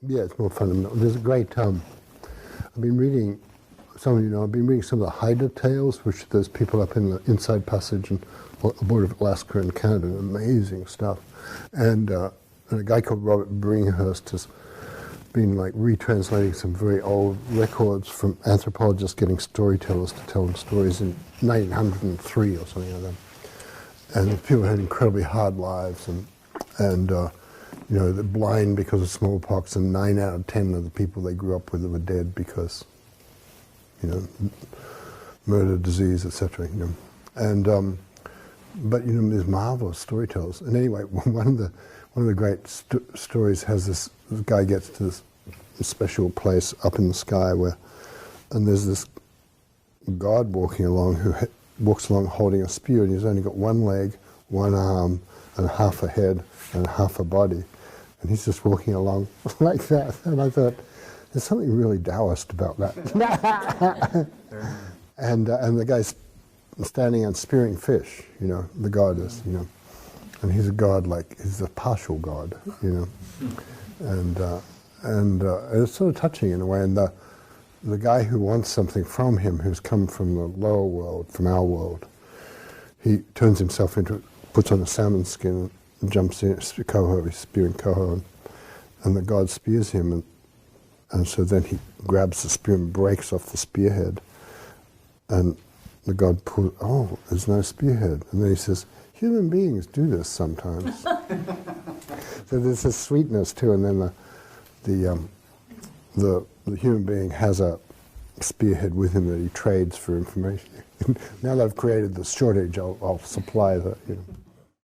Yeah, it's more fundamental. There's a great, I've been reading, some of you know, I've been reading some of the Haida tales, which there's people up in the Inside Passage and the border of Alaska and Canada, amazing stuff. And a guy called Robert Bringhurst has been like retranslating some very old records from anthropologists getting storytellers to tell them stories in 1903 or something like that. And people had incredibly hard lives, and you know, they're blind because of smallpox, and 9 out of 10 of the people they grew up with were dead because, you know, murder, disease, etc. You know, and but you know, there's marvelous storytellers. And anyway, one of the great stories has this guy gets to this special place up in the sky where, and there's this god walking along who walks along holding a spear, and he's only got one leg, one arm, and half a head and half a body, and he's just walking along like that. And I thought, there's something really Taoist about that. And the guy's standing and spearing fish, you know, the god is, you know, and he's a god, like he's a partial god, you know, and it's sort of touching in a way. And the guy who wants something from him, who's come from the lower world, from our world, he turns himself into, puts on a salmon skin and jumps in, coho, he's spearing coho, and the god spears him, and so then he grabs the spear and breaks off the spearhead, and the god pulls, oh, there's no spearhead, and then he says, human beings do this sometimes. So there's this sweetness too, and then the human being has a spearhead with him that he trades for information. Now that I've created this shortage, I'll supply the, you know.